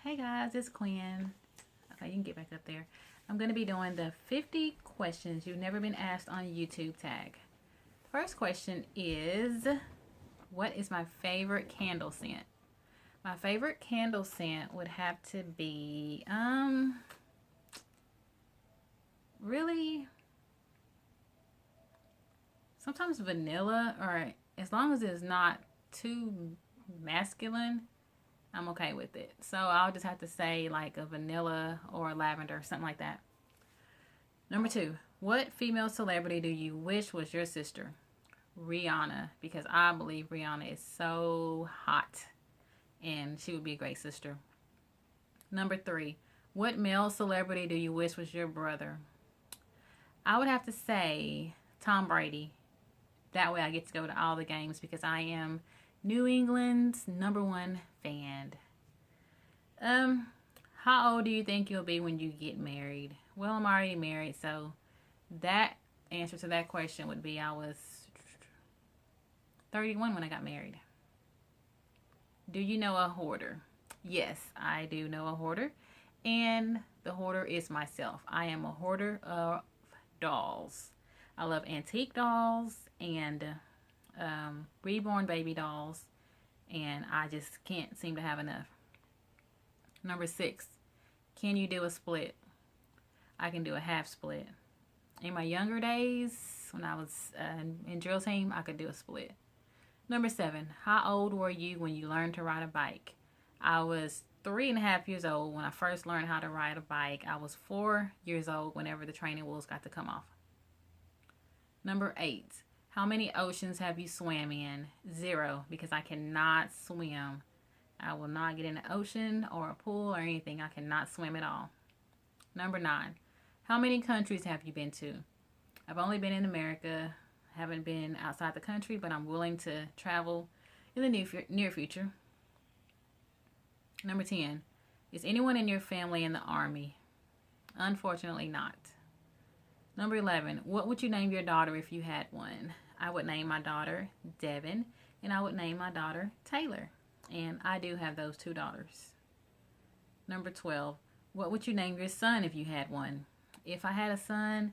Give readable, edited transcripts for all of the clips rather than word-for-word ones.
Hey guys, it's Quinn. Okay, you can get back up there. I'm going to be doing the 50 questions you've never been asked on YouTube tag. First question is, what is my favorite candle scent? My favorite candle scent would have to be, really, sometimes vanilla, or as long as it's not too masculine, I'm okay with it. So I'll just have to say like a vanilla or lavender, something like that. Number two, what female celebrity do you wish was your sister? Rihanna, because I believe Rihanna is so hot and she would be a great sister. Number three, what male celebrity do you wish was your brother? I would have to say Tom Brady. That way I get to go to all the games because I am New England's number one fan. How old do you think you'll be when you get married? Well, I'm already married, so that answer to that question would be I was 31 when I got married. Do you know a hoarder? Yes, I do know a hoarder, and the hoarder is myself. I am a hoarder of dolls. I love antique dolls and reborn baby dolls, and I just can't seem to have enough. Number six, can you do a split? I can do a half split. In my younger days, when I was in drill team, I could do a split. Number seven, how old were you when you learned to ride a bike? I was 3.5 years old when I first learned how to ride a bike. I was 4 years old whenever the training wheels got to come off. Number eight, how many oceans have you swam in? 0, because I cannot swim. I will not get in the ocean or a pool or anything. I cannot swim at all. Number nine, how many countries have you been to? I've only been in America. Haven't been outside the country, but I'm willing to travel in the near future. Number 10, is anyone in your family in the Army? Unfortunately not. Number 11, what would you name your daughter if you had one? I would name my daughter Devin, and I would name my daughter Taylor. And I do have those 2 daughters. Number 12, what would you name your son if you had one? If I had a son,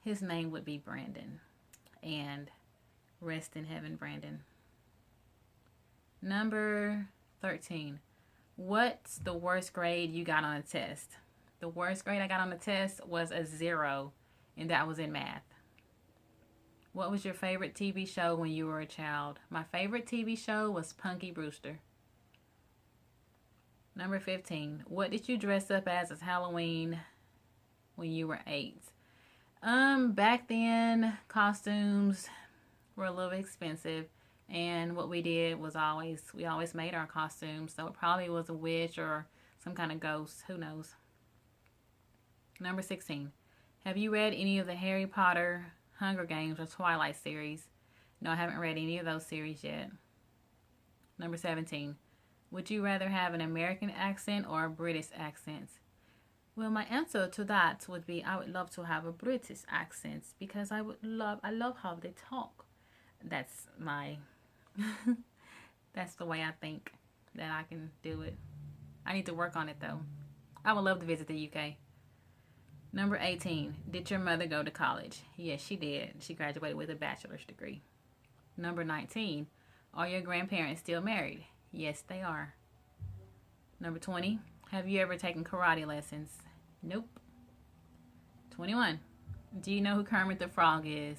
his name would be Brandon. And rest in heaven, Brandon. Number 13, what's the worst grade you got on a test? The worst grade I got on the test was a 0, and that was in math. What was your favorite TV show when you were a child? My favorite TV show was Punky Brewster. Number 15, what did you dress up as Halloween when you were 8? Back then, costumes were a little expensive, and what we did was we always made our costumes, so it probably was a witch or some kind of ghost, who knows. Number 16, have you read any of the Harry Potter, Hunger Games, or Twilight series? No, I haven't read any of those series yet. Number 17, would you rather have an American accent or a British accent? Well, my answer to that would be I would love to have a British accent because I love how they talk. That's my, that's the way I think that I can do it. I need to work on it though. I would love to visit the UK. Number 18, did your mother go to college? Yes, she did. She graduated with a bachelor's degree. Number 19, are your grandparents still married? Yes, they are. Number 20, have you ever taken karate lessons? Nope. 21, do you know who Kermit the Frog is?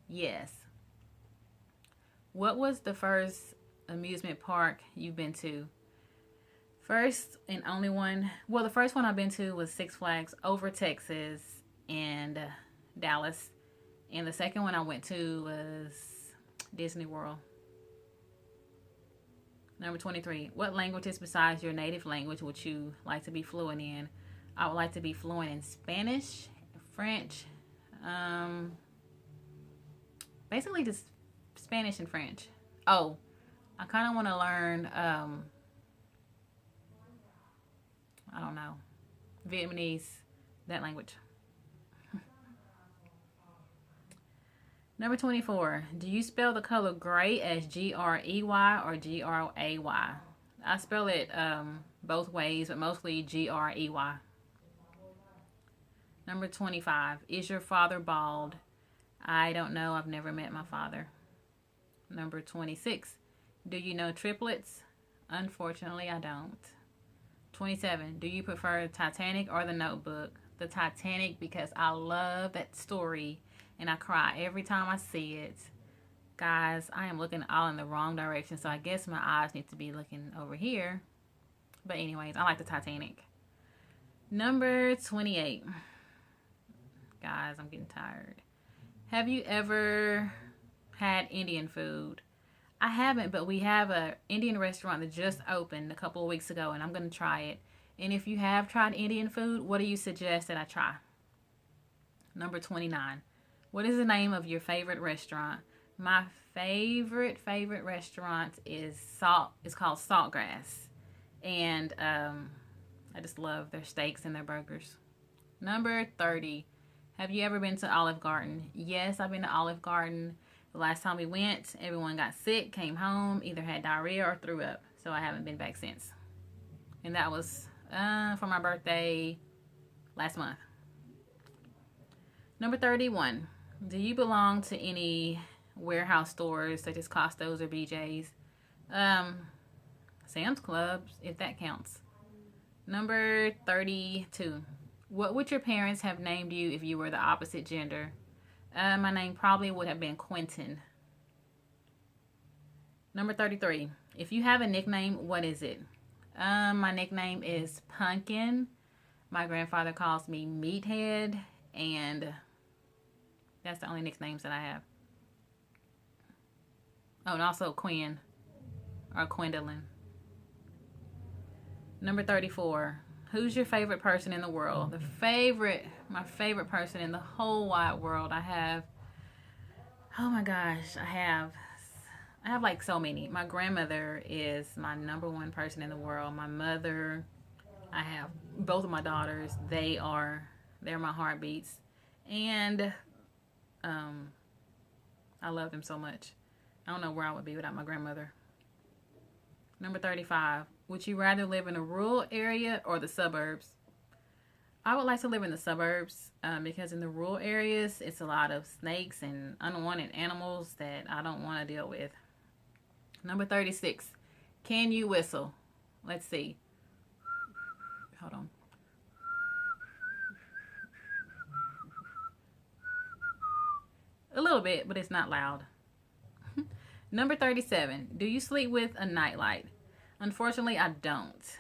Yes. What was the first amusement park you've been to? First and only one, well, the first one I've been to was Six Flags over Texas and Dallas. And the second one I went to was Disney World. Number 23, what languages besides your native language would you like to be fluent in? I would like to be fluent in Spanish, French, basically just Spanish and French. Oh, I kind of want to learn, I don't know, Vietnamese, that language. Number 24, do you spell the color gray as Grey or Gray? I spell it both ways, but mostly Grey. Number 25. Is your father bald? I don't know. I've never met my father. Number 26. Do you know triplets? Unfortunately, I don't. 27. Do you prefer Titanic or The Notebook? The Titanic, because I love that story and I cry every time I see it. Guys, I am looking all in the wrong direction, so I guess my eyes need to be looking over here. But anyways, I like the Titanic. Number 28. Guys, I'm getting tired. Have you ever had Indian food? I haven't, but we have an Indian restaurant that just opened a couple of weeks ago, and I'm going to try it. And if you have tried Indian food, what do you suggest that I try? Number 29. What is the name of your favorite restaurant? My favorite restaurant is It's called Saltgrass. And I just love their steaks and their burgers. Number 30. Have you ever been to Olive Garden? Yes, I've been to Olive Garden. The last time we went, everyone got sick, came home, either had diarrhea or threw up. So I haven't been back since. And that was for my birthday last month. Number 31. Do you belong to any warehouse stores such as Costco's or BJ's? Sam's Clubs, if that counts. Number 32. What would your parents have named you if you were the opposite gender? My name probably would have been Quentin. Number 33. If you have a nickname, what is it? My nickname is Pumpkin. My grandfather calls me Meathead, and that's the only nicknames that I have. Oh, and also Quinn or Gwendolyn. Number 34. Who's your favorite person in the world? My favorite person in the whole wide world. I have like so many. My grandmother is my number one person in the world. My mother, I have both of my daughters. They're my heartbeats. And I love them so much. I don't know where I would be without my grandmother. Number 35. Would you rather live in a rural area or the suburbs? I would like to live in the suburbs because in the rural areas, it's a lot of snakes and unwanted animals that I don't want to deal with. Number 36. Can you whistle? Let's see. Hold on. A little bit, but it's not loud. Number 37. Do you sleep with a nightlight? Unfortunately, I don't.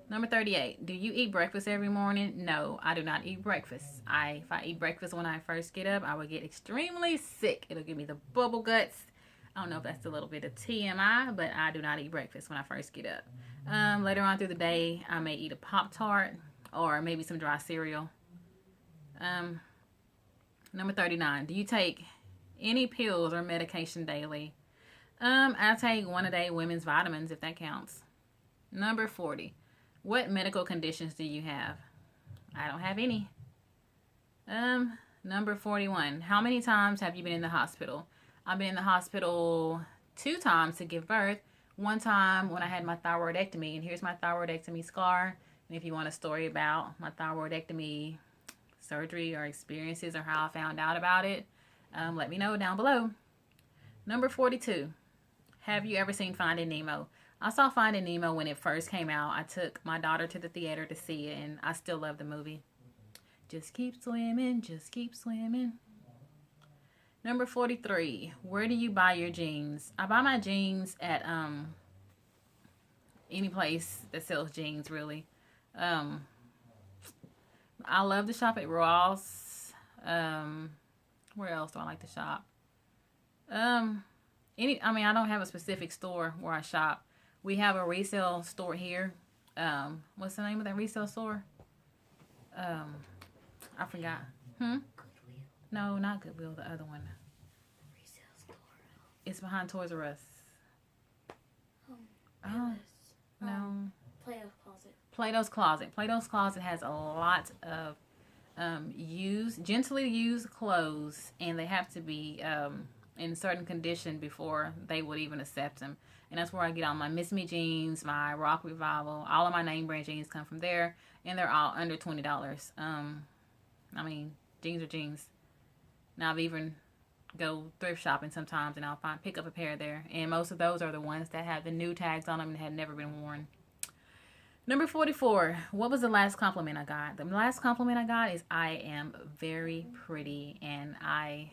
Number 38. Do you eat breakfast every morning? No, I do not eat breakfast. If I eat breakfast when I first get up, I would get extremely sick. It'll give me the bubble guts. I don't know if that's a little bit of TMI, but I do not eat breakfast when I first get up. Later on through the day, I may eat a Pop-Tart or maybe some dry cereal. Number 39. Do you take any pills or medication daily? I take one a day women's vitamins, if that counts. Number 40. What medical conditions do you have? I don't have any. Number 41. How many times have you been in the hospital? I've been in the hospital 2 times to give birth. One time when I had my thyroidectomy, and here's my thyroidectomy scar. And if you want a story about my thyroidectomy surgery or experiences or how I found out about it, let me know down below. Number 42. Have you ever seen Finding Nemo? I saw Finding Nemo when it first came out. I took my daughter to the theater to see it, and I still love the movie. Just keep swimming, just keep swimming. Number 43. Where do you buy your jeans? I buy my jeans at any place that sells jeans, really. I love to shop at Ross. Where else do I like to shop? I don't have a specific store where I shop. We have a resale store here. What's the name of that resale store? I forgot. Goodwill. No, not Goodwill. The other one. Resale store. It's behind Toys R Us. No. Plato's Closet. Plato's Closet. Plato's Closet has a lot of gently used clothes, and they have to be in certain condition before they would even accept them. And that's where I get all my Miss Me jeans, my Rock Revival, all of my name brand jeans come from there, and they're all under $20. I mean, jeans are jeans. Now I've even go thrift shopping sometimes, and I'll pick up a pair there, and most of those are the ones that have the new tags on them and had never been worn. Number 44. What was the last compliment I got? The last compliment I got is I am very pretty, and I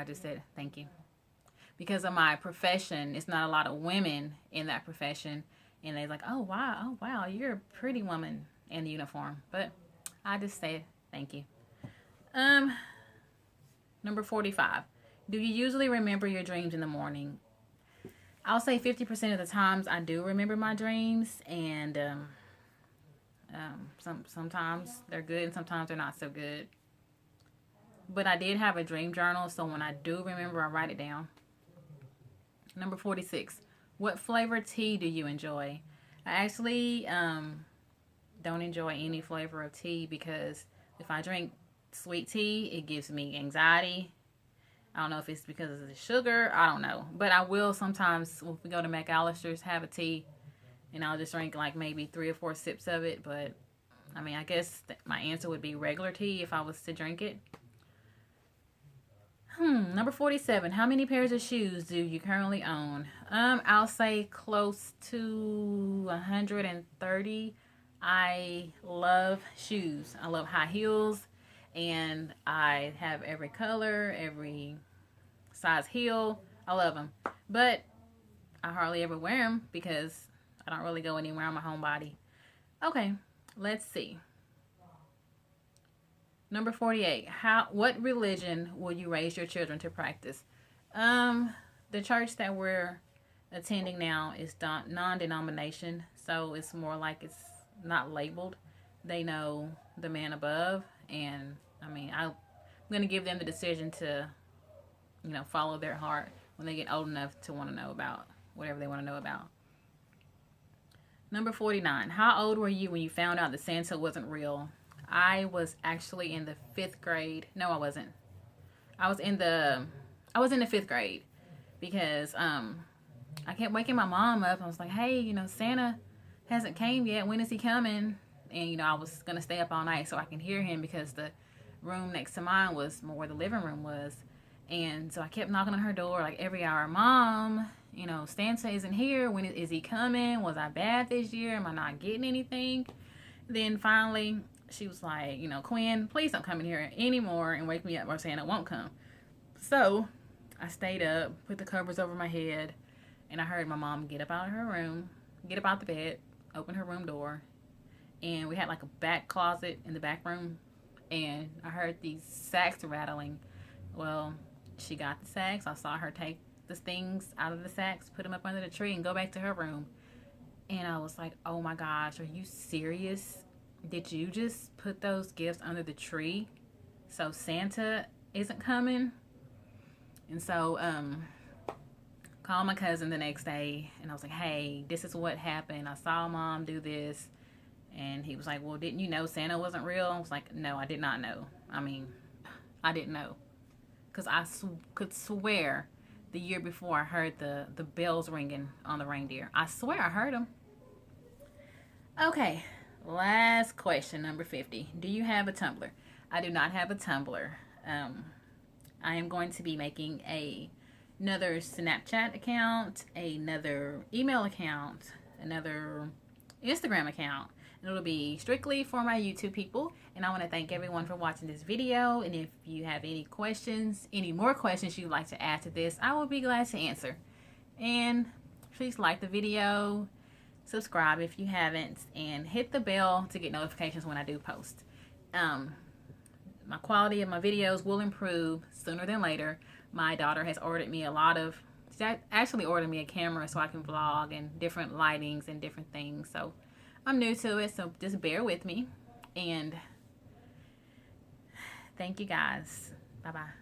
just said thank you. Because of my profession, it's not a lot of women in that profession, and they're like, oh wow, you're a pretty woman in the uniform. But I just say thank you. Number 45. Do you usually remember your dreams in the morning? I'll say 50% of the times I do remember my dreams, and sometimes they're good and sometimes they're not so good. But I did have a dream journal, so when I do remember, I write it down. Number 46. What flavor tea do you enjoy? I actually don't enjoy any flavor of tea, because if I drink sweet tea, it gives me anxiety. I don't know if it's because of the sugar. I don't know. But I will sometimes, if we go to McAllister's, have a tea, and I'll just drink like maybe 3 or 4 sips of it. But, I mean, I guess my answer would be regular tea if I was to drink it. Number 47. How many pairs of shoes do you currently own? I'll say close to 130. I love shoes. I love high heels. And I have every color, every size heel. I love them. But I hardly ever wear them because I don't really go anywhere on my home body. Okay, let's see. Number 48. What religion will you raise your children to practice? The church that we're attending now is non-denomination. So it's more like it's not labeled. They know the man above. And I mean, I'm going to give them the decision to, follow their heart when they get old enough to want to know about whatever they want to know about. Number 49. How old were you when you found out that Santa wasn't real? I was actually in the 5th grade. No, I wasn't. I was in the 5th grade because I kept waking my mom up. I was like, hey, Santa hasn't came yet. When is he coming? And, I was going to stay up all night so I can hear him, because the room next to mine was where the living room was. And so I kept knocking on her door like every hour. Mom, Santa isn't here. When is he coming? Was I bad this year? Am I not getting anything? Then finally she was like, Quinn, please don't come in here anymore and wake me up, or Santa won't come. So I stayed up, put the covers over my head, and I heard my mom get up out of her room, get up out the bed, open her room door. And we had like a back closet in the back room. And I heard these sacks rattling. Well, she got the sacks. I saw her take the things out of the sacks, put them up under the tree, and go back to her room. And I was like, oh my gosh, are you serious? Did you just put those gifts under the tree so Santa isn't coming? And so, called my cousin the next day. And I was like, hey, this is what happened. I saw Mom do this. And he was like, well, didn't you know Santa wasn't real? I was like, no, I did not know. I mean, I didn't know. Because I could swear the year before I heard the bells ringing on the reindeer. I swear I heard them. Okay, last question, number 50. Do you have a Tumblr? I do not have a Tumblr. I am going to be making another Snapchat account, another email account, another Instagram account. It'll be strictly for my YouTube people. And I want to thank everyone for watching this video. And if you have any more questions you'd like to add to this, I will be glad to answer. And please like the video, subscribe if you haven't, and hit the bell to get notifications when I do post. My quality of my videos will improve sooner than later. My daughter has ordered me she actually ordered me a camera so I can vlog, and different lightings and different things. So I'm new to it, so just bear with me. And thank you guys. Bye-bye.